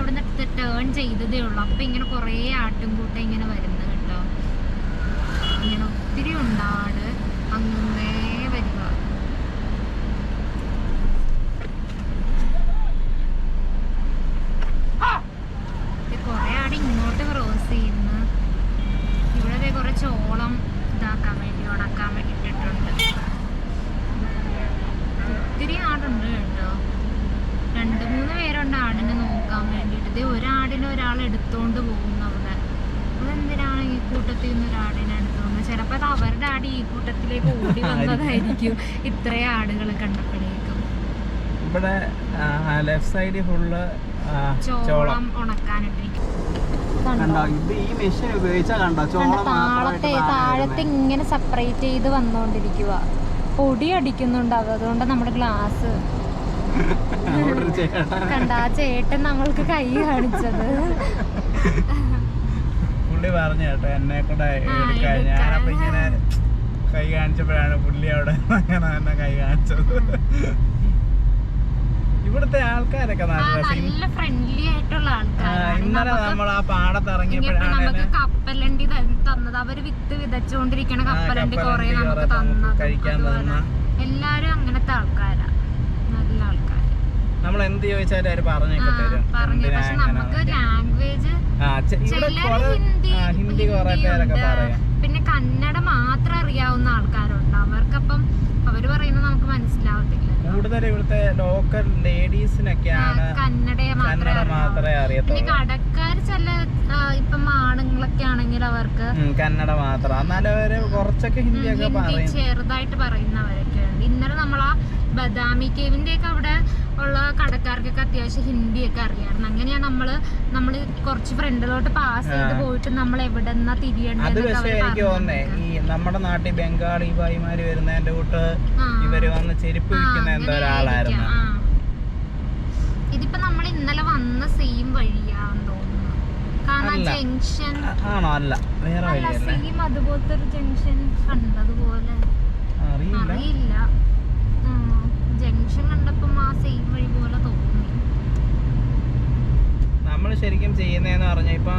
അവിടുന്ന് ടേൺ ചെയ്തതേ ഉള്ളൂ. അപ്പൊ ഇങ്ങനെ കുറേ ആട്ടുംകൂട്ടം ഇങ്ങനെ വരുന്നത് കേട്ടോ. ഇങ്ങനെ ഒത്തിരി ഉണ്ടാട് അങ്ങേ വരിക. കുറെ ആട് ഇങ്ങോട്ട് ക്രോസ് ചെയ്യുന്നു. ഇവിടെ കുറെ ചോളം ഇതാക്കാൻ വേണ്ടി ഉണക്കാൻ വേണ്ടി ഇട്ടിട്ടുണ്ട്. ഒത്തിരി ആടുണ്ട് കേട്ടോ. 2-3 പേരുണ്ട് ആടിനെ നോക്കാൻ വേണ്ടിയിട്ട്. ഒരാടിനെ ഒരാൾ എടുത്തോണ്ട് പോകുന്നു അവിടെ. അതെന്തിനാണ് ഈ കൂട്ടത്തിൽ നിന്ന് ഒരാടിനെ എടുത്തോണ്ട്? ചിലപ്പോ അത് അവരുടെ ആട് ഈ കൂട്ടത്തിലേക്ക് ഓടി വന്നതായിരിക്കും ഇത്രയും ആടുകൾ കണ്ടപ്പോഴേക്കും. ഇവിടെ ലെഫ്റ്റ് സൈഡ് ഫുള്ള് ചോളം ഉണക്കാനിട്ടിരിക്കും. താഴത്തെ ഇങ്ങനെ സെപ്പറേറ്റ് ചെയ്ത് വന്നോണ്ടിരിക്കുക. പൊടി അടിക്കുന്നുണ്ട് അതുകൊണ്ട് നമ്മുടെ ഗ്ലാസ് കണ്ട. ആ ചേട്ടൻ നമ്മൾക്ക് കൈ കാണിച്ചത്. പുള്ളി പറഞ്ഞു കേട്ടോ എന്നെ കൂടെ എടുക്കാൻ. ഞാനപ്പോ ഇങ്ങനെ കൈ കാണിച്ചപ്പോഴാണ് പുള്ളി അവിടെ അങ്ങനെ തന്നെ കൈ കാണിച്ചത്. ഇവിടുത്തെ ആൾക്കാരൊക്കെ നല്ല ഫ്രണ്ട്ലി ആയിട്ടുള്ള ആൾക്കാരാണ്. ഇന്നലെ നമ്മൾ ആ പാടത്ത് ഇറങ്ങിയപ്പോഴാണ് നമുക്ക് കപ്പലണ്ടി തന്നത്. അവര് വിത്ത് വിതച്ചോണ്ടിരിക്കണ കപ്പലണ്ടി കൊറേ നമുക്ക് തന്നത്. എല്ലാരും അങ്ങനത്തെ ആൾക്കാരാ, നല്ല ആൾക്കാര്. നമ്മൾ എന്ത് ചോദിച്ചാലും അവര് പറഞ്ഞൊക്കെ തരും. പക്ഷെ നമുക്ക് ലാംഗ്വേജ് ഹിന്ദി കുറെ പേരൊക്കെ പറയാം. പിന്നെ കന്നഡ മാത്രം അറിയാവുന്ന ആൾക്കാരുണ്ട്. അവർക്കപ്പം അവര് പറയുന്നത് നമുക്ക് മനസ്സിലാവത്തില്ല. കൂടുതൽ ഇവിടുത്തെ ലോക്കൽ ലേഡീസിനൊക്കെയാണ് കന്നഡ മാത്രമേ അറിയത്തുള്ളൂ. കടക്കാർ ചില ഇപ്പം ആണുങ്ങളൊക്കെ ആണെങ്കിൽ അവർക്ക് കന്നഡ മാത്രം. എന്നാലും അവര് കുറച്ചൊക്കെ ഹിന്ദിയൊക്കെ പറയും, ചെറുതായിട്ട് പറയുന്നവരൊക്കെ ഉണ്ട്. ഇന്നലെ നമ്മളാ ബദാമി കേവിന്റെ ഒക്കെ അവിടെ ഉള്ള കടക്കാർക്കൊക്കെ അത്യാവശ്യം ഹിന്ദിയൊക്കെ അറിയാമായിരുന്നു. അങ്ങനെയാണ് നമ്മള് കുറച്ച് ഫ്രണ്ടിലോട്ട് പാസ് ചെയ്ത് പോയിട്ട് നമ്മൾ എവിടെന്നാ തിരിയേണ്ടത്. എനിക്ക് തോന്നുന്നേ ഈ നമ്മുടെ നാട്ടിൽ ബംഗാളി ഭായിമാര് വരുന്നതിന്റെ കൂട്ട് ഇവര് വന്ന് ചെരുപ്പ് വിൽക്കുന്ന എന്തോ ഒരാളായിരുന്നു. ഇതിപ്പോ നമ്മൾ ഇന്നലെ വന്ന സെയിം വഴിയാന്ന് തോന്നുന്നു. കാരണം ജംഗ്ഷൻ ആണോ? അല്ല, വേറെ സെയിം അതുപോലത്തെ ഒരു ജംഗ്ഷൻ കണ്ടതുപോലെ അറിയില്ല. ജംഗ്ഷൻ കണ്ടപ്പോ ആ സെയിം വഴി പോലെ തോന്നി. നമ്മൾ ശരിക്കും ചെയ്യുന്നതെന്ന് പറഞ്ഞാൽ ഇപ്പൊ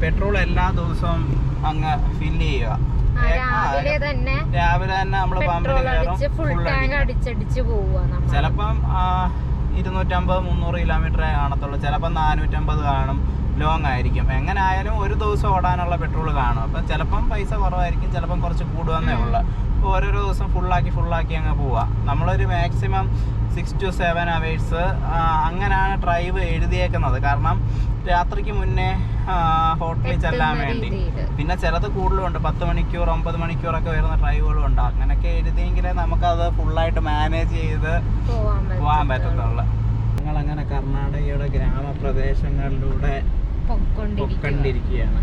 പെട്രോൾ എല്ലാ ദിവസവും അങ്ങ് ഫില്ല് ചെയ്യുക. രാവിലെ തന്നെ നമ്മള് പമ്പിൽ ചിലപ്പം 250-300 കിലോമീറ്റർ കാണത്തുള്ളൂ, ചിലപ്പം 450 കാണും. ലോങ് ആയിരിക്കും. എങ്ങനെ ആയാലും ഒരു ദിവസം ഓടാനുള്ള പെട്രോൾ കാണും. അപ്പം ചിലപ്പം പൈസ കുറവായിരിക്കും, ചിലപ്പം കുറച്ച് കൂടുവന്നേ ഉള്ളൂ. ഓരോരോ ദിവസം ഫുള്ളാക്കി അങ്ങ് പോവാം. നമ്മളൊരു മാക്സിമം 6 to 7 hours അങ്ങനെയാണ് ഡ്രൈവ് എഴുതിയേക്കുന്നത്. കാരണം രാത്രിക്ക് മുന്നേ ഹോട്ടലിൽ ചെല്ലാൻ വേണ്ടി. പിന്നെ ചിലത് കൂടുതലുണ്ട്, 10 മണിക്കൂർ 9 മണിക്കൂറൊക്കെ വരുന്ന ഡ്രൈവുകളും ഉണ്ട്. അങ്ങനെയൊക്കെ എഴുതിയെങ്കിലേ നമുക്കത് ഫുള്ളായിട്ട് മാനേജ് ചെയ്ത് പോകാൻ പറ്റത്തുള്ളൂ. ഞങ്ങളങ്ങനെ കർണാടകയുടെ ഗ്രാമപ്രദേശങ്ങളിലൂടെ പൊക്കണ്ടിരിക്കുകയാണ്.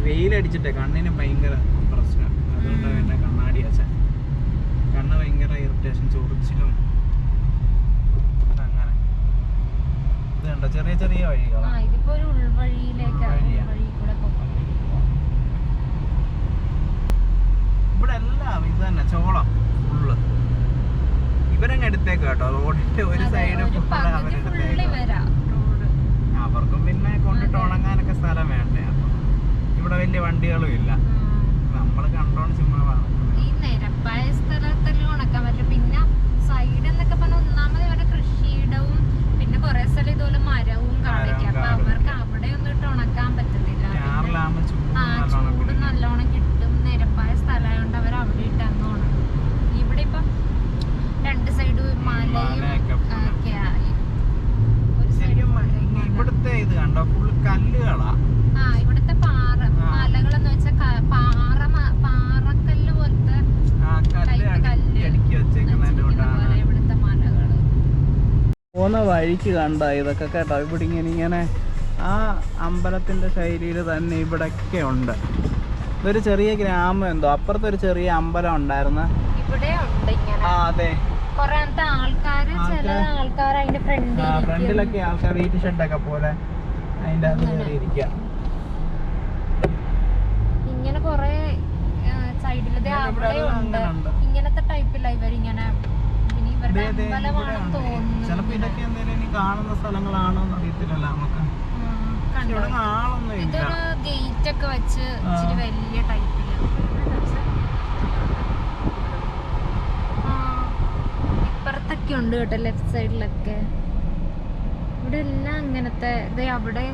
വെയിലടിച്ചിട്ട് കണ്ണിന് ഭയങ്കര പ്രശ്നം. അതുകൊണ്ട് പിന്നെ കണ്ണാടി വെച്ചാൽ കണ്ണ് ഭയങ്കര ഇറിറ്റേഷൻ, ചൊറിച്ചിലും. അങ്ങനെ ഇത് കണ്ടോ ചെറിയ ചെറിയ വഴികളാണ്. ഇവിടെ എല്ലാം ഇത് തന്നെ ചോളം ഫുള്ള് ഇവരങ്ങ് എടുത്തേക്ക് കേട്ടോ. റോഡിന്റെ ഒരു സൈഡ് അവർക്കും പിന്നെ കൊണ്ടിട്ട് ഉണങ്ങാനൊക്കെ സ്ഥലം വേണ്ടേ. അപ്പൊ ഇവിടെ വലിയ വണ്ടികളും ഇല്ല. നമ്മള് കണ്ടോണ്ട് ചുമ്മാ ഈ നിരപ്പായ സ്ഥലത്തെല്ലാം ഉണക്കാൻ പറ്റും. പിന്നെ സൈഡ് എന്നൊക്കെ പറഞ്ഞാൽ ഒന്നാമത് ഇവിടെ കൃഷിയിടവും പിന്നെ കുറെ സ്ഥലം ഇതുപോലെ മരവും കാടൊക്കെ. അപ്പൊ അവർക്ക് അവിടെ ഒന്നും ഇട്ട് ഉണക്കാൻ പറ്റത്തില്ല. ചൂട് നല്ലോണം കിട്ടും. നിരപ്പായ സ്ഥലമായോണ്ട് അവർ അവിടെ ഇട്ടങ്ങ് ഉണക്കും. ഇവിടെ ഇപ്പൊ 2 സൈഡ് മലയും ഒക്കെ ആയി. ഇവിടുത്തെ ഇത് കണ്ടോ ഫുള്ള് കല്ലുകളാ. ഇവിടുത്തെ മലകളെന്ന് വെച്ചാൽ പാറക്കല്ല് പോലത്തെ ഇവിടുത്തെ മലകള്. പോകുന്ന വഴിക്ക് കണ്ട ഇതൊക്കെ കേട്ടോ. ഇവിടെ ഇങ്ങനെ ആ അമ്പലത്തിന്റെ ശൈലിയിൽ തന്നെ ഇവിടൊക്കെ ഉണ്ട്. ഇതൊരു ചെറിയ ഗ്രാമം എന്തോ. അപ്പുറത്തെ ഒരു ചെറിയ അമ്പലം ഉണ്ടായിരുന്നു. അതെ, ഫ്രണ്ടിലൊക്കെ ആൾക്കാർ വീട്ട് ഷെഡൊക്കെ പോലെ അതിന്റെ അത് കയറിയിരിക്കുക. ഇങ്ങനെ കൊറേ സൈഡിലത്തെ ഇങ്ങനത്തെ ടൈപ്പില്ല ഇവരിങ്ങനെ. അവരുടെ അമ്പലമാണെന്ന് തോന്നുന്നു. ചിലപ്പോ ഇതൊക്കെ എന്തെങ്കിലും ഇനി കാണുന്ന സ്ഥലങ്ങളാണോ എന്ന് അറിയത്തില്ലല്ലോ നമുക്ക്. ഇവിടെ ആളൊന്നും ഇല്ല. ഇതൊരു ഗേറ്റ് ഒക്കെ വെച്ച് ഇച്ചിരി വലിയ ടൈപ്പില്. ഇപ്പുറത്തൊക്കെ ഉണ്ട് കേട്ടോ, ലെഫ്റ്റ് സൈഡിലൊക്കെ. ഇവിടെ എല്ലാം അങ്ങനത്തെ. ഇത് അവിടെ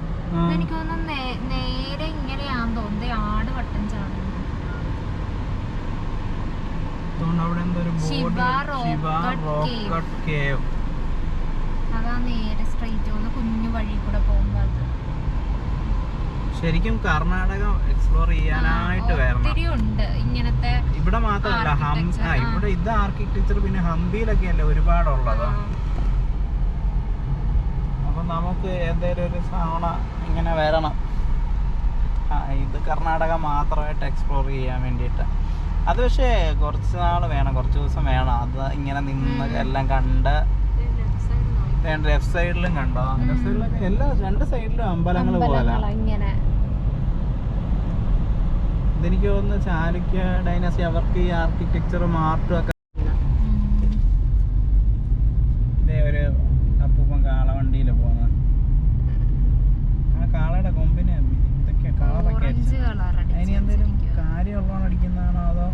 എനിക്ക് തോന്നുന്നു നേരെ ഇങ്ങനെയാന്ന് തോന്നുന്നത്. ആട് വട്ടം ചാടും. അതാ നേരെ സ്ട്രൈറ്റ് പോകുന്ന കുഞ്ഞു വഴി കൂടെ പോകുമ്പോ. ശരിക്കും കർണാടക എക്സ്പ്ലോർ ചെയ്യാനായിട്ട് വരണം. ഒത്തിരി ഉണ്ട് ഇങ്ങനത്തെ. ഇവിടെ മാത്രമല്ല, ഇവിടെ ഇത് ആർക്കിടെക്ചർ പിന്നെ ഹംപിയിലൊക്കെ അല്ലേ ഒരുപാടുള്ളത്. അപ്പൊ നമുക്ക് ഏതെങ്കിലും ഒരു തവണ ഇങ്ങനെ വരണം. ഇത് കർണാടക മാത്രമായിട്ട് എക്സ്പ്ലോർ ചെയ്യാൻ വേണ്ടിയിട്ട്. അത് പക്ഷേ കുറച്ച് നാൾ വേണം, കുറച്ച് ദിവസം വേണം. അത് ഇങ്ങനെ നിന്ന് എല്ലാം കണ്ട്. ലെഫ്റ്റ് സൈഡിലും കണ്ടോ? ലെഫ്റ്റ് സൈഡിലൊക്കെ എല്ലാ രണ്ട് സൈഡിലും അമ്പലങ്ങൾ പോലെ. ഇതെനിക്ക് തോന്നുന്നു ചാലുക്യ ഡൈനസ്റ്റി അവർക്ക് ഈ ആർക്കിടെക്ചറും ആർട്ടും ഒക്കെ. ഇതേ ഒരു അപ്പൂപ്പൻ കാളവണ്ടിയിൽ പോകുന്നത്. ആ കാളയുടെ കൊമ്പിന് ഇതൊക്കെ കളറൊക്കെ അതിന് എന്തെങ്കിലും കാര്യമുള്ളതാണ് അടിക്കുന്നതാണോ അതോ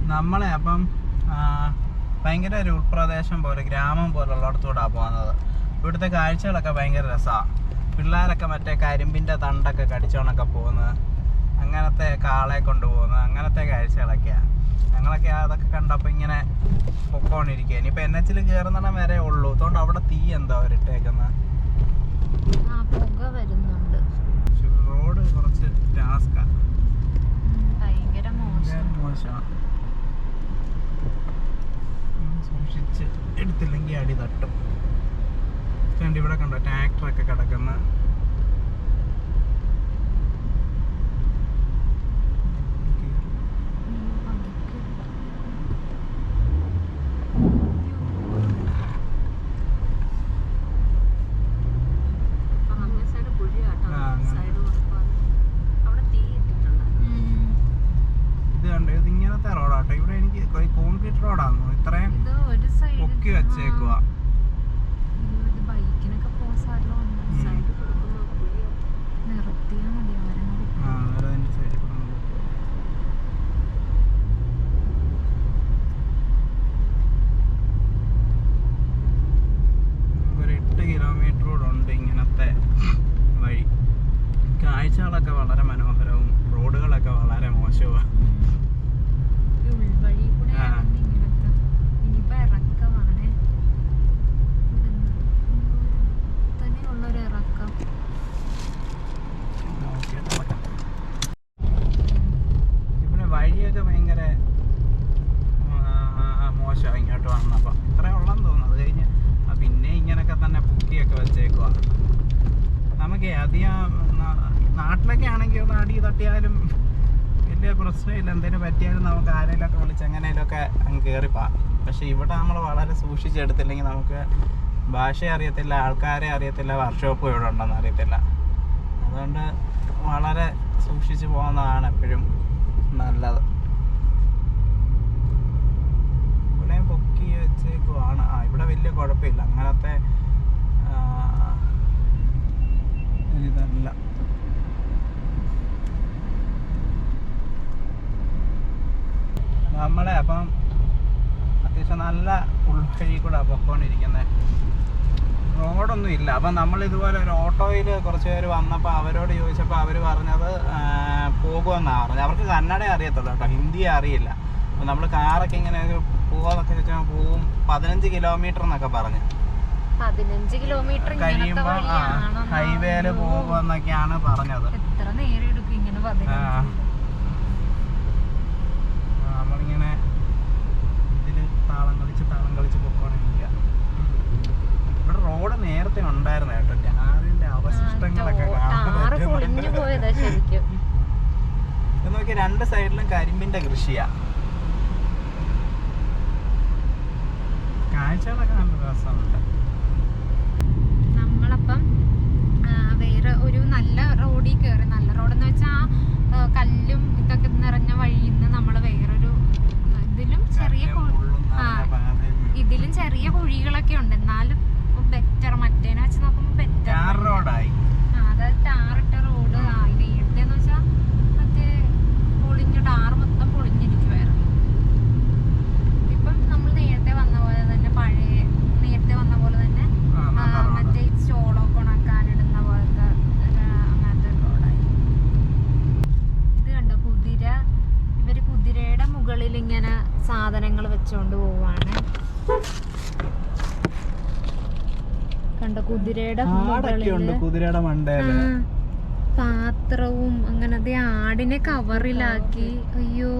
നമ്മളെ അപ്പം ഭയങ്കര ഒരു ഉൾപ്രദേശം പോലെ ഗ്രാമം പോലുള്ളിടത്തൂടാണ് പോകുന്നത്. ഇവിടുത്തെ കാഴ്ചകളൊക്കെ ഭയങ്കര രസമാണ്. പിള്ളേരൊക്കെ മറ്റേ കരിമ്പിൻ്റെ തണ്ടൊക്കെ കടിച്ചോണൊക്കെ പോകുന്നത്, അങ്ങനത്തെ കാളെ കൊണ്ടുപോകുന്നത്, അങ്ങനത്തെ കാഴ്ചകളൊക്കെയാണ്. ഞങ്ങളൊക്കെ അതൊക്കെ കണ്ടപ്പോൾ ഇങ്ങനെ പൊക്കോണ്ടിരിക്കുക. ഇനിയിപ്പോൾ NH കയറുന്നിടം വരെ ഉള്ളൂ. അതുകൊണ്ട് അവിടെ തീ എന്താ അവരിട്ടേക്കുന്നത്. റോഡ് കുറച്ച് ടാസ്കാണ്, ഭയങ്കര മോശമാണ്. സൂക്ഷിച്ച് എടുത്തില്ലെങ്കിൽ അടി തട്ടും. ഇവിടെ കണ്ടോ ട്രാക്ടറൊക്കെ കിടക്കുന്ന. ഇങ്ങനത്തെ റോഡാട്ടോ. ഇവിടെ എനിക്ക് കോൺക്രീറ്റ് റോഡാണോ ഇത്രയും പൊക്കി വെച്ചേക്കുക. ഒരു 8 കിലോമീറ്റർ കൂടെ ഉണ്ട് ഇങ്ങനത്തെ വഴി. കാഴ്ചകളൊക്കെ വളരെ മനോഹരവും റോഡുകളൊക്കെ വളരെ മോശവുമാണ്. ഇവിടെ വഴിയൊക്കെ ഭയങ്കര മോശമാണ് ഇങ്ങോട്ട് വന്നപ്പോൾ. ഇത്രേ ഉള്ളെന്ന് തോന്നുന്നു. അത് കഴിഞ്ഞ് പിന്നെ ഇങ്ങനെയൊക്കെ തന്നെ പൊക്കിയൊക്കെ വെച്ചേക്കുക. നമുക്ക് അധികം നാട്ടിലൊക്കെ ആണെങ്കിൽ ഒന്ന് അടി തട്ടിയാലും വലിയ പ്രശ്നമില്ല. എന്തെങ്കിലും പറ്റിയാലും നമുക്ക് ആരെങ്കിലുമൊക്കെ വിളിച്ച് എങ്ങനെയൊക്കെ അങ്ങ് കയറിപ്പോവാം. പക്ഷെ ഇവിടെ നമ്മൾ വളരെ സൂക്ഷിച്ചെടുത്തില്ലെങ്കിൽ നമുക്ക് ഭാഷ അറിയത്തില്ല, ആൾക്കാരെ അറിയത്തില്ല, വർക്ക്ഷോപ്പ് ഇവിടെ ഉണ്ടെന്ന് അറിയത്തില്ല. അതുകൊണ്ട് വളരെ സൂക്ഷിച്ച് പോകുന്നതാണ് എപ്പോഴും നല്ലത്. ഇവിടെ പൊക്കി വെച്ചേക്കുവാണ്. ഇവിടെ വലിയ കുഴപ്പമില്ല, അങ്ങനത്തെ ഇതല്ല. നമ്മളെ അപ്പം അത്യാവശ്യം നല്ല ഉൾവഴി കൂടെ പൊക്കോണ്ടിരിക്കുന്നത്. റോഡൊന്നും ഇല്ല. അപ്പം നമ്മളിതുപോലെ ഒരു ഓട്ടോയിൽ കുറച്ച് പേര് വന്നപ്പോൾ അവരോട് ചോദിച്ചപ്പോൾ അവർ പറഞ്ഞത് പോകുമെന്നാണ് പറഞ്ഞത്. അവർക്ക് കന്നഡ അറിയത്തുള്ളൂ കേട്ടോ, ഹിന്ദി അറിയില്ല. അപ്പം നമ്മൾ കാറൊക്കെ ഇങ്ങനെ പോകുമെന്നൊക്കെ ചോദിച്ചാൽ പോവും. 15 കിലോമീറ്റർ എന്നൊക്കെ പറഞ്ഞു. 15 കിലോമീറ്റർ കഴിയുമ്പോൾ ഹൈവേയിൽ പോകുമെന്നൊക്കെയാണ് പറഞ്ഞത്. എത്ര നേരം എടുക്കും ഇങ്ങനെ? നമ്മളിങ്ങനെ ഇതിൽ താളം കളിച്ച് പൊക്കോണ്ടിരിക്കുക. ഇവിടെ റോഡ് നേരത്തെ ഉണ്ടായിരുന്നു കേട്ടോ. ടാറിന്റെ അവശിഷ്ടങ്ങളൊക്കെ നോക്കി. 2 സൈഡിലും കരിമ്പിന്റെ കൃഷിയാ. കാഴ്ചകളൊക്കെ നല്ല രസമുണ്ട്. വന്നപ്പം വേറെ ഒരു നല്ല റോഡിൽ കയറി. നല്ല റോഡെന്ന് വെച്ചാൽ കല്ലും ഇതൊക്കെ നിറഞ്ഞ വഴിയിൽ നിന്ന് നമ്മൾ വേറൊരു ഇതിലും ചെറിയ കുഴികളൊക്കെ ഉണ്ട്. എന്നാലും ബെറ്റർ, മറ്റേനെ വെച്ച് നോക്കുമ്പോ ബെറ്റർ. അതായത് ടാറിട്ട റോഡ്. നേരത്തെ എന്ന് വെച്ചാൽ മറ്റേ പൊളിഞ്ഞു, ടാറ് മൊത്തം പൊളിഞ്ഞിരിക്കുവായിരുന്നു. ഇപ്പം നമ്മൾ നേരത്തെ വന്ന പോലെ തന്നെ, നേരത്തെ വന്ന പോലെ തന്നെ മറ്റേ സ്റ്റോളൊക്കെ ഉണക്കാനിടുന്ന പോലത്തെ അങ്ങനത്തെ റോഡായി. ഇത് കണ്ടോ കുതിര, ഇവര് കുതിരയുടെ മുകളിൽ ഇങ്ങനെ സാധനങ്ങൾ വെച്ചോണ്ട് പോവാണ്. കണ്ടോ കുതിരയുടെ കുതിരയുടെ മണ്ടയില് പാത്രവും അങ്ങനത്തെ ആടിനെ കവറിലാക്കി. അയ്യോ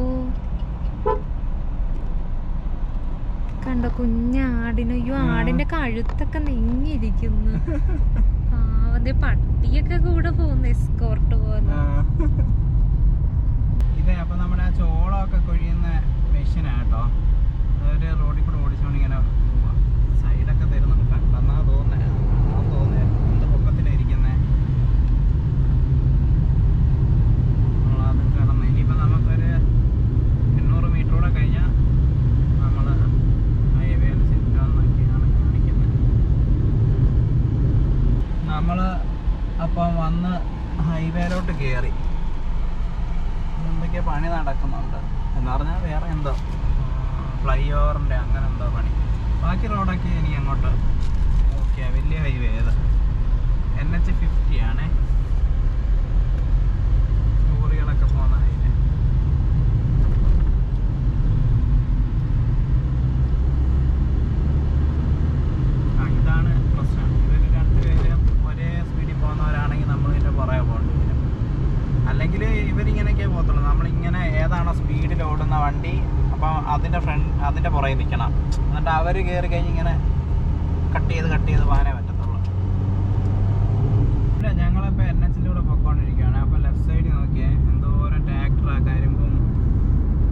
കണ്ടോ കുഞ്ഞാടിന്. അയ്യോ ആടിന്റെ കഴുത്തൊക്കെ നെങ്ങിയിരിക്കുന്നു. പാവത്തെ പട്ടിയൊക്കെ കൂടെ പോകുന്നു, എസ്കോർട്ട് പോലെ. ഇതേ അപ്പൊ നമ്മുടെ ചോളമൊക്കെ കൊഴിയുന്ന മെഷീനാട്ടോ. അതൊരു റോഡിൽ കൂടെ ഓടിച്ചോണ്ട് ഇങ്ങനെ പോവാ. സൈഡൊക്കെ തരുന്നുണ്ട്. കണ്ടെന്നാ തോന്നുന്നേ, എന്ത് പൊക്കത്തിലായിരിക്കുന്നേ. അത് കിടന്ന് ഇനിയിപ്പോൾ നമുക്കൊരു 800 മീറ്റർ കൂടെ കഴിഞ്ഞാൽ നമ്മൾ ഹൈവേയിൽ ചുറ്റാന്നൊക്കെയാണ് കാണിക്കുന്നത്. നമ്മൾ അപ്പം വന്ന് ഹൈവേയിലോട്ട് കയറി. എന്തൊക്കെയോ പണി നടക്കുന്നുണ്ട് എന്ന് പറഞ്ഞാൽ വേറെ എന്തോ ഫ്ലൈ ഓവറിൻ്റെ അങ്ങനെ എന്തോ പണി. ബാക്കി റോഡൊക്കെ എനിക്ക് അങ്ങോട്ട് ഓക്കെ. വലിയ ഹൈവേ ഏത് NH 50 ആണേ. ലോറികളൊക്കെ പോകുന്ന ഹൈവേ. ഇതാണ് പ്രശ്നം. ഇവർ രണ്ടുപേരും ഒരേ സ്പീഡിൽ പോകുന്നവരാണെങ്കിൽ നമ്മൾ ഇതിൻ്റെ പുറകെ പോകേണ്ടി വരും. അല്ലെങ്കിൽ ഇവരിങ്ങനെയൊക്കെ പോകത്തുള്ളൂ. നമ്മളിങ്ങനെ ഏതാണോ സ്പീഡിൽ ഓടുന്ന വണ്ടി അപ്പോൾ അതിൻ്റെ പുറകെ നിൽക്കണം. എന്നിട്ട് അവർ കയറി കഴിഞ്ഞ് ഇങ്ങനെ കട്ട് ചെയ്ത് പോകാനേ പറ്റത്തുള്ളൂ. ഇല്ല, ഞങ്ങളിപ്പോൾ NH-ലൂടെ പൊയ്ക്കൊണ്ടിരിക്കുകയാണ്. അപ്പോൾ ലെഫ്റ്റ് സൈഡിൽ നോക്കിയേ എന്തോരം ട്രാക്ടറാ കരിമ്പും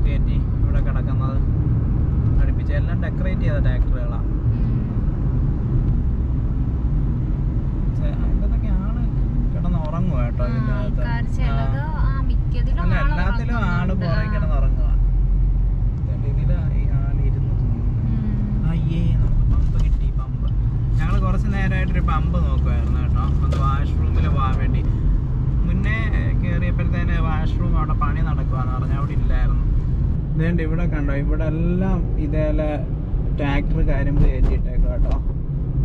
കയറ്റി ഇവിടെ കിടക്കുന്നത്. അടുപ്പിച്ച് എല്ലാം ഡെക്കറേറ്റ് ചെയ്ത ട്രാക്ടറുകളാണ്. ഇതൊക്കെയാണ് കിടന്ന് ഉറങ്ങുക കേട്ടോ. ഇതിൻ്റെ അകത്ത് അല്ല, എല്ലാത്തിലും ആള് പുറകെ കിടന്ന് ഉറങ്ങുക. ഞങ്ങൾ കുറച്ച് നേരമായിട്ടൊരു പമ്പ് നോക്കുമായിരുന്നു കേട്ടോ. ഒന്ന് വാഷ്റൂമിൽ പോകാൻ വേണ്ടി. മുന്നേ കയറിയപ്പോഴത്തേന് വാഷ്റൂം അവിടെ പണി നടക്കുവാന്ന് പറഞ്ഞാൽ അവിടെ ഇല്ലായിരുന്നു. ഇതേണ്ട ഇവിടെ കണ്ടോ, ഇവിടെ എല്ലാം ഇതേലെ ട്രാക്ടർ കരിമ്പ് കയറ്റിയിട്ടേക്കും കേട്ടോ.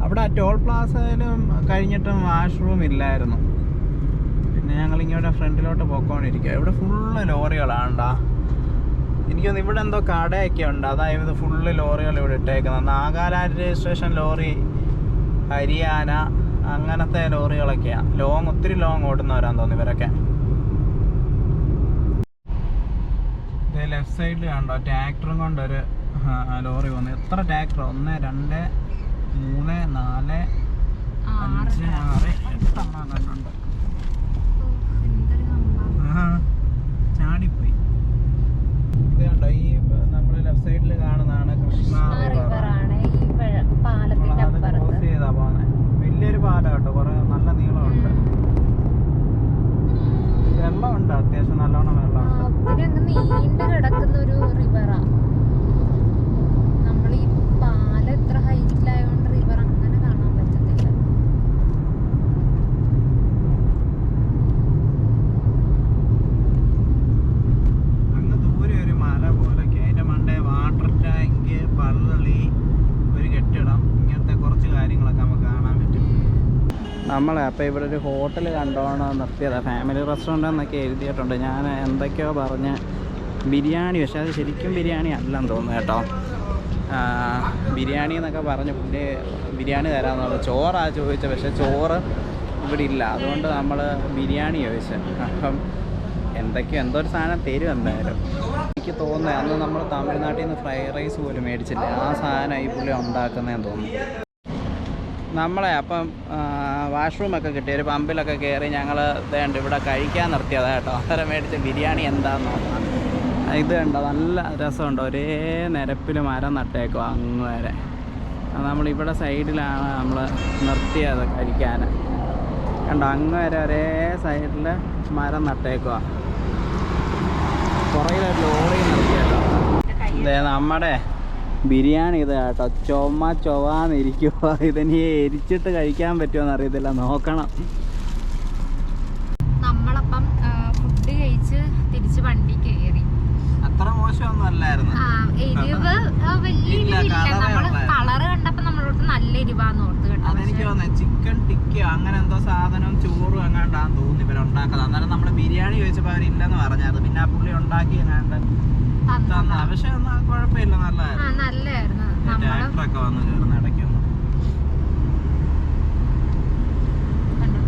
അവിടെ ടോൾ പ്ലാസയിലും കഴിഞ്ഞിട്ടും വാഷ്റൂം ഇല്ലായിരുന്നു. പിന്നെ ഞങ്ങളിങ്ങോട്ട് ഫ്രണ്ടിലോട്ട് പോയിക്കൊണ്ടിരിക്കുക. ഇവിടെ ഫുള്ള് ലോറികളാണ്ടാ. എനിക്കൊന്ന് ഇവിടെ എന്തോ കടയൊക്കെ ഉണ്ട്. അതായത് ഫുള്ള് ലോറികൾ ഇവിടെ ഇട്ടേക്കുന്നത്. നാഗാലാൻഡ് രജിസ്ട്രേഷൻ ലോറി, ഹരിയാന അങ്ങനത്തെ ലോറികളൊക്കെയാണ്. ഒത്തിരി ലോങ് ഓടുന്നവരാന്ന് തോന്നുന്നു ഇവരൊക്കെ. ഇത് ലെഫ്റ്റ് സൈഡിൽ കണ്ടോ ട്രാക്ടറും കൊണ്ടൊരു ലോറി വന്നു. എത്ര ട്രാക്ടർ? 1 2 3 4 5 6 8 എണ്ണം കണ്ടുണ്ട്. ചാടിപ്പോയി. ഇത് കണ്ടോ, ഈ നമ്മൾ ലെഫ്റ്റ് സൈഡിൽ കാണുന്നതാണ് കൃഷ്ണ റിവറാണ്. ക്രോസ് ചെയ്താ പോകുന്നത്. വലിയൊരു പാലം കേട്ടോ, കുറെ നല്ല നീളമുണ്ട്. വെള്ളമുണ്ട്, അത്യാവശ്യം നല്ലോണം വെള്ളമുണ്ട്. നീണ്ടു കിടക്കുന്ന ഒരു റിവറാ. നമ്മൾ ഈ പാലം ഇത്ര ഹൈറ്റിലായതുകൊണ്ട് റിവർ അങ്ങനെ കാണാൻ പറ്റത്തില്ല. അങ്ങ് ദൂരെ ഒരു മല പോലൊക്കെ, അതിന്റെ മണ്ടേ വാട്ടർ ടാങ്ക്, പള്ളി, ഒരു കെട്ടിടം, ഇങ്ങനത്തെ കുറച്ച് കാര്യങ്ങളൊക്കെ നമുക്ക് കാണാൻ പറ്റും. നമ്മളെ അപ്പോൾ ഇവിടെ ഒരു ഹോട്ടൽ കണ്ടോണം നിർത്തിയതാണ്. ഫാമിലി റെസ്റ്റോറൻ്റ് എന്നൊക്കെ എഴുതിയിട്ടുണ്ട്. ഞാൻ എന്തൊക്കെയോ പറഞ്ഞ് ബിരിയാണി, പക്ഷേ അത് ശരിക്കും ബിരിയാണി അല്ലെന്ന് തോന്നുന്നു കേട്ടോ. ബിരിയാണി എന്നൊക്കെ പറഞ്ഞ് പുള്ളി ബിരിയാണി തരാമെന്നുള്ളത്. ചോറാണ് ചോദിച്ചത്, പക്ഷേ ചോറ് ഇവിടെ ഇല്ല. അതുകൊണ്ട് നമ്മൾ ബിരിയാണി ചോദിച്ചത്. അപ്പം എന്തോ ഒരു സാധനം തരും എന്തായാലും. എനിക്ക് തോന്നുന്നത് അന്ന് നമ്മൾ തമിഴ്നാട്ടിൽ നിന്ന് ഫ്രൈഡ് റൈസ് പോലും മേടിച്ചില്ല. ആ സാധനം ഈ പുള്ളി ഉണ്ടാക്കുന്നതെന്ന് തോന്നുന്നു. നമ്മളെ അപ്പം വാഷ്റൂമൊക്കെ കിട്ടി. ഒരു പമ്പിലൊക്കെ കയറി ഞങ്ങൾ ഇതേണ്ട ഇവിടെ കഴിക്കാൻ നിർത്തിയതാണ് കേട്ടോ. അന്നേരം മേടിച്ച ബിരിയാണി എന്താണെന്ന് നോക്കാം. ഇത് കണ്ടോ, നല്ല രസമുണ്ട്. ഒരേ നിരപ്പിൽ മരം നട്ടേക്കും അങ്ങ് വരെ. നമ്മളിവിടെ സൈഡിലാണ് നമ്മൾ നിർത്തിയത് കഴിക്കാൻ. കണ്ടോ, അങ്ങ് വരെ ഒരേ സൈഡിൽ മരം നട്ടേക്കുക. പുറകിലൊരു ലോറി നിർത്തിയല്ലോ. ഇതേ നമ്മുടെ ബിരിയാണി ഇത് കേട്ടോ, ചൊവ്വാന്നിരിക്കുമോ. ഇതിനി എരിച്ചിട്ട് കഴിക്കാൻ പറ്റുമോന്ന് അറിയത്തില്ല, നോക്കണം. നമ്മളപ്പം ഫുഡ് കഴിച്ച് തിരിച്ച് വണ്ടി കയറി. അത്ര മോശമൊന്നും അല്ലായിരുന്നു. എരിവ് വലിയ എരിവില്ല. നമ്മള് കളറ് കണ്ടപ്പോ നമ്മളോട് നല്ല എരിവാന്ന് ഓർത്ത് കേട്ടോ. അതെനിക്ക് തോന്നുന്നത് ചിക്കൻ ടിക്ക അങ്ങനെ എന്തോ സാധനം ചോറും എങ്ങാണ്ടാന്ന് തോന്നി ഇവർ ഉണ്ടാക്കുന്നത്. അന്നേരം നമ്മള് ബിരിയാണി ചോദിച്ചപ്പോൾ അവരില്ലെന്ന് പറഞ്ഞത്. പിന്നെ ആ പുള്ളി ഉണ്ടാക്കി എങ്ങാണ്ട് തന്ന. പക്ഷെ കുഴപ്പമില്ല, നല്ലായിരുന്നു. ട്രാക്ടറൊക്കെ വന്ന് കയറുന്ന ഇടയ്ക്കൊന്നും.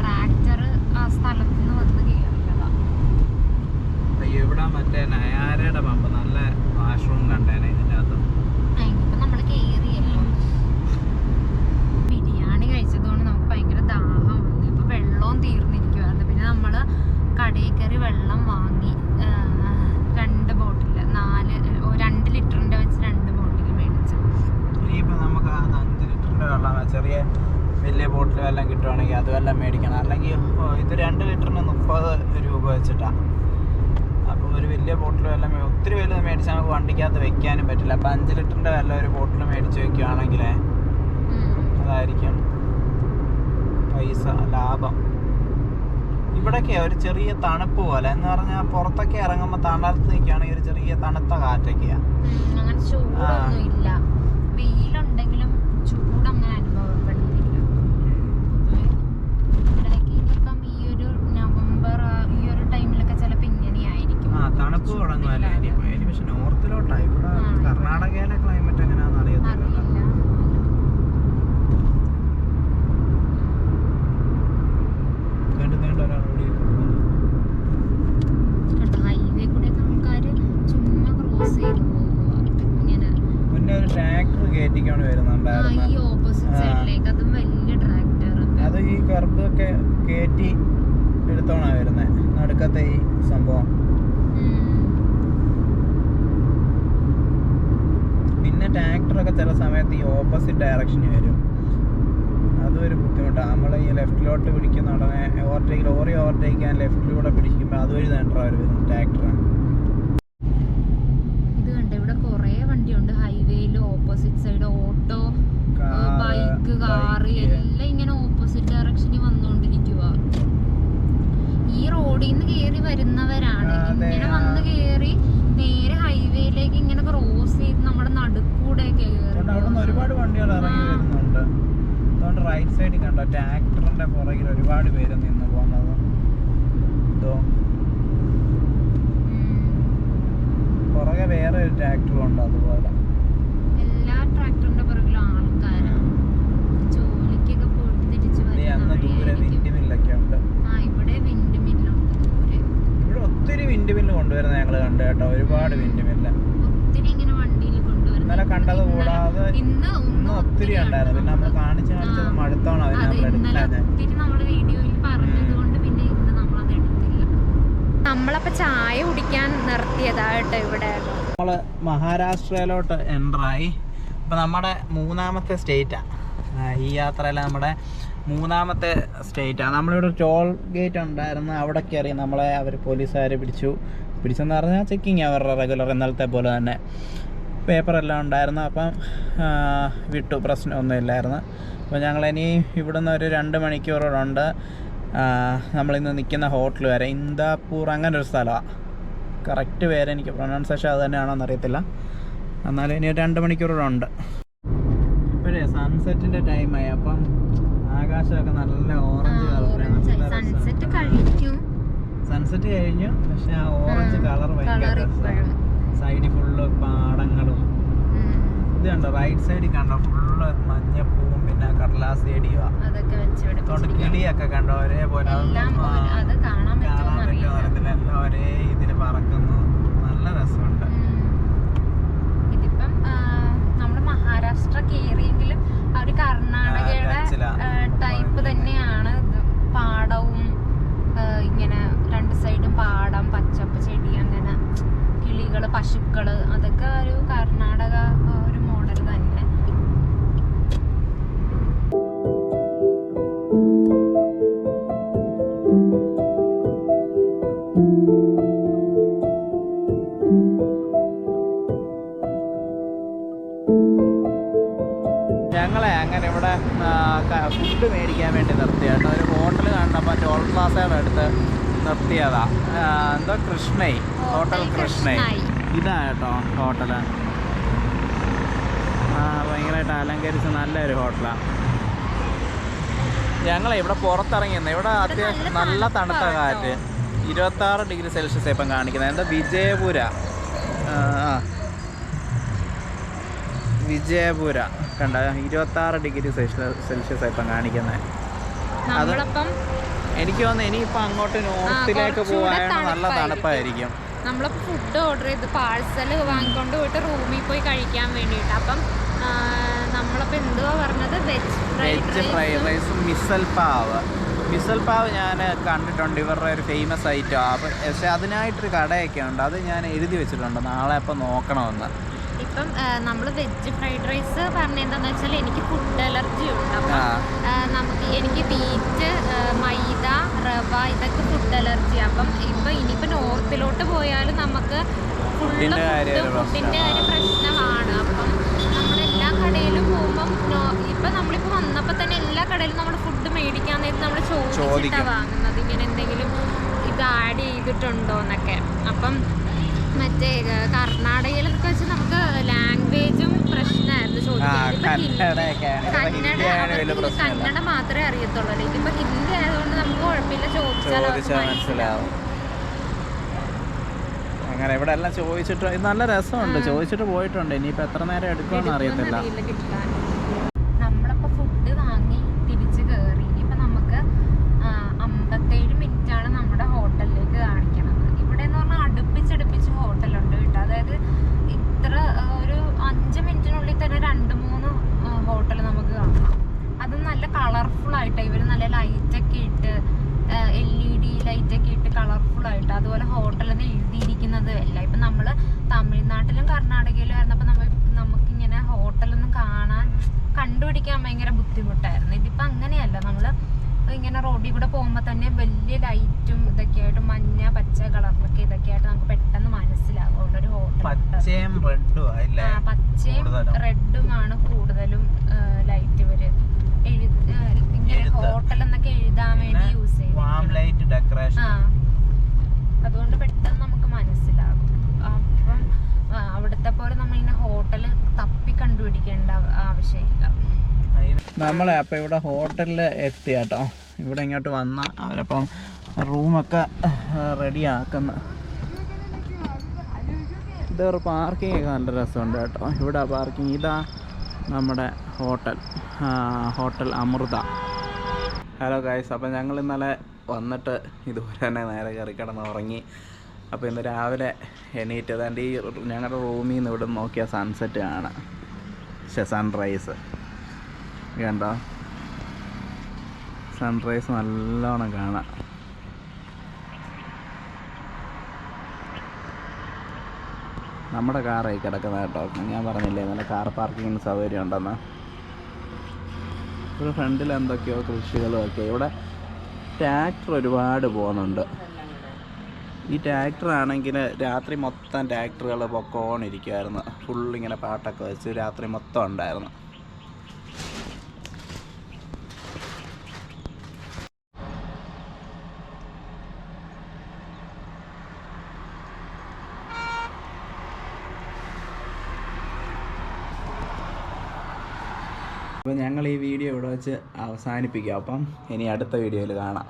ട്രാക്ടർ ആ സ്ഥലത്ത് നിന്ന് വന്ന് കയറിയതാ. അയ്യോ, ഇവിടെ മറ്റേ നയാരയുടെ പമ്പ് നല്ല വാഷ്റൂം കണ്ടേനെ ഇതിൻ്റെ അകത്ത്. ഇപ്പൊ നമ്മള് കയറിയല്ലോ. ബിരിയാണി കഴിച്ചതുകൊണ്ട് നമുക്ക് ഭയങ്കര ദാഹം വന്നു. ഇപ്പൊ വെള്ളവും തീർന്നിരിക്കുവായിരുന്നു. പിന്നെ നമ്മള് കടയിൽ കയറി വെള്ളം വാങ്ങി 2 ബോട്ടിൽ 2 ലിറ്ററിന്റെ വെച്ച് 2 ബോട്ടിൽ മേടിച്ചു. ഇനിയിപ്പോൾ നമുക്ക് അത് 5 ലിറ്ററിൻ്റെ വെള്ളം, ചെറിയ വലിയ ബോട്ടിൽ വെള്ളം കിട്ടുവാണെങ്കിൽ അത് വെള്ളം മേടിക്കണം. അല്ലെങ്കിൽ ഇത് 2 ലിറ്ററിന് 30 രൂപ വെച്ചിട്ടാണ്. അപ്പോൾ ഒരു വലിയ ബോട്ടിൽ വെള്ളം ഒത്തിരി വലുത് മേടിച്ചാൽ നമുക്ക് വണ്ടിക്കകത്ത് വെക്കാനും പറ്റില്ല. അപ്പോൾ 5 ലിറ്ററിൻ്റെ വെള്ളം ഒരു ബോട്ടിൽ മേടിച്ച് വെക്കുകയാണെങ്കിൽ അതായിരിക്കും പൈസ ലാഭം. ഇവിടെയൊക്കെ ഒരു ചെറിയ തണുപ്പ് പോലെ എന്ന് പറഞ്ഞാൽ പുറത്തൊക്കെ ഇറങ്ങുമ്പോൾ തണുത്ത് നിൽക്കുകയാണെങ്കിൽ ഒരു ചെറിയ തണുത്ത കാറ്റൊക്കെയാണ്. അങ്ങനെ ചൂടൊന്നും ഇല്ല. വെയിലുണ്ടെങ്കിലും ചൂടങ്ങനെ അനുഭവപ്പെടുന്നില്ല. ഇവിടേക്ക് ഇനിയിപ്പം ഈ ഒരു നവംബർ ഈ ഒരു ടൈമിലൊക്കെ ചിലപ്പോൾ ഇങ്ങനെയായിരിക്കും. തണുപ്പ് തുടങ്ങുമല്ലേ ഇനിയിപ്പോൾ. ഇനി പക്ഷെ നോർത്തിലോട്ടാണ്. ഇവിടെ കർണാടകയിലെ ക്ലൈമറ്റ് എങ്ങനെയാണെന്ന് അറിയത്തില്ല. ഹൈവേ കൂടെ ആൾക്കാര് ചുമ്മാ ക്രോസ് ചെയ്ത് പോകുക. ഇങ്ങനെ മുന്നേ ഒരു ട്രാക്ടർ കയറ്റിക്കൊണ്ട് വരുന്നുണ്ടായിരുന്നു. ഈ ഓപ്പോസിറ്റ് സൈഡിലേക്ക്. അതും വലിയ ട്രാക്ടർ. അത് ഈ കർബൊക്കെ കയറ്റി എടുത്തോണാ വരുന്നത്, നടുക്കത്തെ ഈ സംഭവം. പിന്നെ ട്രാക്ടറൊക്കെ ചില സമയത്ത് ഈ ഓപ്പോസിറ്റ് ഡയറക്ഷനിൽ വരും. അതും ഒരു ബുദ്ധിമുട്ടാണ്. നമ്മൾ ഈ ലെഫ്റ്റിലോട്ട് പിടിക്കുന്ന ഉടനെ ലോറി ഓവർടേക്കാൻ ലെഫ്റ്റിലൂടെ പിടിക്കുമ്പോൾ അതുവഴി തന്നെയാണ് അവർ വരുന്നത് ട്രാക്ടർ. ഇത് കണ്ട ഇവിടെ കുറേ വണ്ടിയുണ്ട് ഹൈവേയിൽ. Opposite side auto, bike, car എല്ലാം ഇങ്ങനെ ഓപ്പോസിറ്റ് ഡയറക്ഷനിൽ വന്നുകൊണ്ടിരിക്കുക. ഈ റോഡിൽ നിന്ന് കയറി വരുന്നവരാണ്. ഇങ്ങനെ വന്ന് കയറി നേരെ ഹൈവേയിലേക്ക് ഇങ്ങനെ ക്രോസ് ചെയ്ത് നമ്മുടെ നടുക്കൂടെ ഒരുപാട് വണ്ടികൾ ഇറങ്ങി വരുന്നുണ്ട്. അതുകൊണ്ട് റൈറ്റ് സൈഡിൽ കണ്ടോ ട്രാക്ടറിന്റെ പുറകിൽ ഒരുപാട് പേര് നിന്ന് പോകുന്നത്. പുറകെ വേറെ ഒരു ട്രാക്ടറും ഉണ്ട്. അതുപോലെ എല്ലാ ട്രാക്ടറിന്റെ പുറകിലും ആൾക്കാരാണ്. ജോലിക്കൊക്കെ പോയിട്ട് തിരിച്ചു ദൂരെ വിൻഡ് മില്ലൊക്കെ ഉണ്ട്. ഇവിടെ വിൻഡ് മില്ലുണ്ട് ദൂരെ. ഇവിടെ ഒത്തിരി വിൻഡ് മില്ല് കൊണ്ടുവരുന്ന ഞങ്ങൾ കണ്ടു കേട്ടോ. ഒരുപാട് വിൻഡ് മില്ല് ഒത്തിരി ഇങ്ങനെ വണ്ടിയിൽ കൊണ്ടുവരുന്നത്. ഇന്നലെ കണ്ടത് കൂടാതെ ഇന്ന് ഒത്തിരി ഉണ്ടായിരുന്നു. പിന്നെ നമ്മൾ കാണിച്ചത് മടുത്തോണം. ഒത്തിരി നമ്മള് വീഡിയോയിൽ പറഞ്ഞത് കൊണ്ട് പിന്നെ ഇന്ന് നമ്മളത് എടുത്തില്ല. നമ്മളപ്പോ ചായ കുടിക്കാൻ നിർത്തിയതാട്ടോ ഇവിടെ. നമ്മള് മഹാരാഷ്ട്രയിലോട്ട് എൻ്ററായി. ഇപ്പൊ നമ്മുടെ 3ാമത്തെ സ്റ്റേറ്റാണ് ഈ യാത്രയിൽ. നമ്മുടെ 3ാമത്തെ സ്റ്റേറ്റാണ്. നമ്മളിവിടെ ടോൾ ഗേറ്റ് ഉണ്ടായിരുന്നു. അവിടെ കയറി നമ്മളെ അവർ പോലീസുകാർ പിടിച്ചെന്ന് പറഞ്ഞാൽ ചെക്കിങ് അവരുടെ റെഗുലർ ഇന്നലത്തെ പോലെ തന്നെ. പേപ്പറെല്ലാം ഉണ്ടായിരുന്നു. അപ്പം വിട്ടു, പ്രശ്നമൊന്നുമില്ലായിരുന്നു. അപ്പോൾ ഞങ്ങളിനി ഇവിടുന്ന് ഒരു 2 മണിക്കൂറുണ്ട് നമ്മളിന്ന് നിൽക്കുന്ന ഹോട്ടൽ വരെ. ഇന്ദാപൂർ അങ്ങനെ ഒരു സ്ഥലമാണ്. കറക്റ്റ് പേര് എനിക്ക് പ്രൊനൗൺസേഷൻ അത് തന്നെയാണോന്ന് അറിയത്തില്ല. എന്നാലും ഇനി 2 മണിക്കൂറുണ്ട്. ഇപ്പോഴേ സൺസെറ്റിൻ്റെ ടൈമായി. അപ്പം ആകാശമൊക്കെ നല്ല ഓറഞ്ച് കളറിലാണ്. സൺസെറ്റ് കഴിഞ്ഞു. പക്ഷെ ആ ഓറഞ്ച് കളർ ഭയങ്കര സൈഡിൽ ഫുള്ള് പാടങ്ങളും. ഇത് കണ്ടോ റൈറ്റ് സൈഡിൽ കണ്ടോ ഫുള്ള് മഞ്ഞപ്പൂവും പിന്നെ കടലാസ് ചെടിയുവാ. അതുകൊണ്ട് കിളിയൊക്കെ കണ്ടോ ഒരേപോലെ കാണാൻ പറ്റുമോ അറിയത്തില്ല. എല്ലാം ഒരേ ഇതിന് പറക്കുന്നു. നല്ല രസമുണ്ട്. ഇതിപ്പം നമ്മുടെ മഹാരാഷ്ട്ര കയറിയെങ്കിലും ആ ഒരു കർണാടകയുടെ ടൈപ്പ് തന്നെയാണ്. പാടവും ഇങ്ങനെ 2 സൈഡും പാടം, പച്ചപ്പ് ചെടി, അങ്ങനെ കിളികള്, പശുക്കള്, അതൊക്കെ ഒരു കർണാടക ഒരു മോഡൽ തന്നെ. ഞങ്ങളെ അങ്ങനെ ഇവിടെ ഫുഡ് മേടിക്കാൻ വേണ്ടി നിർത്തിയാട്ടോ. ഒരു ഹോട്ടൽ കണ്ടപ്പോൾ ടോൾ പ്ലാസയുടെ അടുത്ത് നിർത്തിയതാ. എന്തോ കൃഷ്ണൈ, ഹോട്ടൽ കൃഷ്ണൈ. ഇതാ കേട്ടോ ഹോട്ടല്. ഭയങ്കരമായിട്ട് അലങ്കരിച്ച് നല്ലൊരു ഹോട്ടലാണ്. ഞങ്ങളെ ഇവിടെ പുറത്തിറങ്ങിയെന്ന്. ഇവിടെ അത്യാവശ്യം നല്ല തണുത്ത കാറ്റ്. 26 ഡിഗ്രി സെൽഷ്യസ് ഇപ്പം കാണിക്കുന്നത്. എന്താ വിജയപുര, വിജയപുര കണ്ട 26 ഡിഗ്രി സെൽഷ്യസ് ഇപ്പം കാണിക്കുന്നത്. അത് എനിക്ക് തോന്നുന്നു ഇനിയിപ്പോൾ അങ്ങോട്ട് നോർത്തിലേക്ക് പോകാനാണ് നല്ല തണുപ്പായിരിക്കും. നമ്മളിപ്പോൾ ഫുഡ് ഓർഡർ ചെയ്ത് പാഴ്സൽ വാങ്ങിക്കൊണ്ട് പോയിട്ട് റൂമിൽ പോയി കഴിക്കാൻ വേണ്ടിയിട്ട്. അപ്പം നമ്മളിപ്പോൾ എന്തുവാ പറഞ്ഞത്, വെജ് ഫ്രൈഡ് റൈസും മിസൽ പാവ് ഞാൻ കണ്ടിട്ടുണ്ട്. ഇവരുടെ ഒരു ഫേമസ് ഐറ്റം. പക്ഷേ അതിനായിട്ടൊരു കടയൊക്കെ ഉണ്ട്. അത് ഞാൻ എഴുതി വെച്ചിട്ടുണ്ട്, നാളെ അപ്പം നോക്കണമെന്ന്. ഇപ്പം നമ്മൾ വെജ് ഫ്രൈഡ് റൈസ് പറഞ്ഞെന്താന്ന് വെച്ചാൽ എനിക്ക് ഫുഡ് അലർജി ഉണ്ട്. അപ്പം എനിക്ക് വീറ്റ്, മൈദ, റവ ഇതൊക്കെ ഫുഡ് അലർജി. അപ്പം ഇനിയിപ്പോൾ നോർത്തിലോട്ട് പോയാലും നമുക്ക് ഫുഡിൻ്റെ കാര്യം പ്രശ്നമാണ്. അപ്പം നമ്മളെല്ലാ കടയിലും പോകുമ്പം ഇപ്പം നമ്മളിപ്പോൾ വന്നപ്പോൾ തന്നെ എല്ലാ കടയിലും നമ്മൾ ഫുഡ് മേടിക്കാൻ നേരത്ത് നമ്മൾ ചോദിച്ചിട്ടാണ് വാങ്ങുന്നത്, ഇങ്ങനെ എന്തെങ്കിലും ഇത് ആഡ് ചെയ്തിട്ടുണ്ടോ എന്നൊക്കെ. അപ്പം മറ്റേ കർണാടകയിലൊക്കെ വെച്ച് നമുക്ക് ലാംഗ്വേജും പ്രശ്നമായിരുന്നു ചോദിക്കുന്നത്. കന്നഡ മാത്രമേ അറിയത്തുള്ളൂ. ഇതിപ്പോൾ ഹിന്ദി ആയതുകൊണ്ട് നമുക്ക് കുഴപ്പമില്ല, ചോദിച്ചാൽ മനസ്സിലാവും. അങ്ങനെ ഇവിടെ എല്ലാം ചോദിച്ചിട്ട് ഇത് നല്ല രസമുണ്ട്. ചോദിച്ചിട്ട് പോയിട്ടുണ്ട്. ഇനിയിപ്പോൾ എത്ര നേരം എടുക്കുമെന്ന് അറിയത്തില്ല. നമ്മളിപ്പോൾ ഫുഡ് വാങ്ങി തിരിച്ച് കയറി. ഇനിയിപ്പോൾ നമുക്ക് 57 മിനിറ്റാണ് നമ്മുടെ ഹോട്ടലിലേക്ക് കാണിക്കണത്. ഇവിടെ എന്ന് പറഞ്ഞാൽ അടുപ്പിച്ചടുപ്പിച്ച് ഹോട്ടലുണ്ട് കേട്ടോ. അതായത് ഇത്ര ഒരു 5 മിനിറ്റിനുള്ളിൽ തന്നെ 2-3 ഹോട്ടൽ നമുക്ക് കാണാം. അത് നല്ല കളർഫുൾ ആയിട്ടാണ്. ഇവർ നല്ല ലൈറ്റൊക്കെ ഇട്ട്, LED ലൈറ്റൊക്കെ ഇട്ട് കളർഫുള്ളായിട്ട്. അതുപോലെ ഹോട്ടലെന്ന് എഴുതിയിരിക്കുന്നത് അല്ല. ഇപ്പം നമ്മൾ തമിഴ്നാട്ടിലും കർണാടകയിലും ആയിരുന്നപ്പോൾ നമുക്കിങ്ങനെ ഹോട്ടലൊന്നും കണ്ടുപിടിക്കാൻ ഭയങ്കര ബുദ്ധിമുട്ടായിരുന്നു. ഇതിപ്പോൾ അങ്ങനെയല്ല. നമ്മൾ ഇങ്ങനെ റോഡിൽ കൂടെ പോകുമ്പോൾ തന്നെ വലിയ ലൈറ്റും ഇതൊക്കെ ആയിട്ട്, മഞ്ഞ പച്ച കളറിലൊക്കെ ഇതൊക്കെ ആയിട്ട് നമുക്ക് പെട്ടെന്ന് മനസ്സിലാവും ഒരു ഹോട്ടൽ. പച്ചയും റെഡുമാണ് കൂടുതലും ലൈറ്റ് ഇവര് ഇങ്ങനെ ഹോട്ടൽ എന്നൊക്കെ എഴുതാൻ വേണ്ടി യൂസ് ചെയ്യും. അതുകൊണ്ട് പെട്ടെന്ന് നമുക്ക് മനസ്സിലാകും. അപ്പം അവിടുത്തെ പോലെ നമ്മളിങ്ങനെ ഹോട്ടൽ തപ്പി കണ്ടുപിടിക്കേണ്ട ആവശ്യമില്ല. നമ്മളെ അപ്പം ഇവിടെ ഹോട്ടലിൽ എത്തി കേട്ടോ. ഇവിടെ ഇങ്ങോട്ട് വന്ന അവരപ്പം റൂമൊക്കെ റെഡിയാക്കുന്ന. ഇതൊരു പാർക്കിംഗ് ഒക്കെ നല്ല രസമുണ്ട് കേട്ടോ. ഇവിടെ പാർക്കിംഗ്. ഇതാ നമ്മുടെ ഹോട്ടൽ അമൃത. ഹലോ ഗൈസ്, അപ്പം ഞങ്ങൾ ഇന്നലെ വന്നിട്ട് ഇതുപോലെ തന്നെ നേരെ കയറി കിടന്ന് ഉറങ്ങി. അപ്പോൾ ഇന്ന് രാവിലെ എണീറ്റ് ഏതാണ്ട് ഈ ഞങ്ങളുടെ റൂമിൽ നിന്ന് ഇവിടെ നോക്കിയാൽ സൺസെറ്റ് കാണാം. സൺറൈസ് കണ്ടോ? സൺറൈസ് നല്ലോണം കാണാം. നമ്മുടെ കാറായി കിടക്കുന്ന കേട്ടോ. ഞാൻ പറഞ്ഞില്ലേ നല്ല കാർ പാർക്കിങ്ങിന് സൗകര്യം ഉണ്ടെന്ന്. ഇവിടെ ഫ്രണ്ടിൽ എന്തൊക്കെയോ കൃഷികളും ഒക്കെ. ഇവിടെ ട്രാക്ടർ ഒരുപാട് പോകുന്നുണ്ട്. ഈ ട്രാക്ടർ ആണെങ്കിൽ രാത്രി മൊത്തം ട്രാക്ടറുകൾ പൊക്കോണിരിക്കുമായിരുന്നു. ഫുള്ളിങ്ങനെ പാട്ടൊക്കെ വെച്ച് രാത്രി മൊത്തം ഉണ്ടായിരുന്നു. അപ്പോൾ ഞങ്ങൾ ഈ വീഡിയോ ഇവിടെ വെച്ച് അവസാനിപ്പിക്കാം. അപ്പം ഇനി അടുത്ത വീഡിയോയിൽ കാണാം.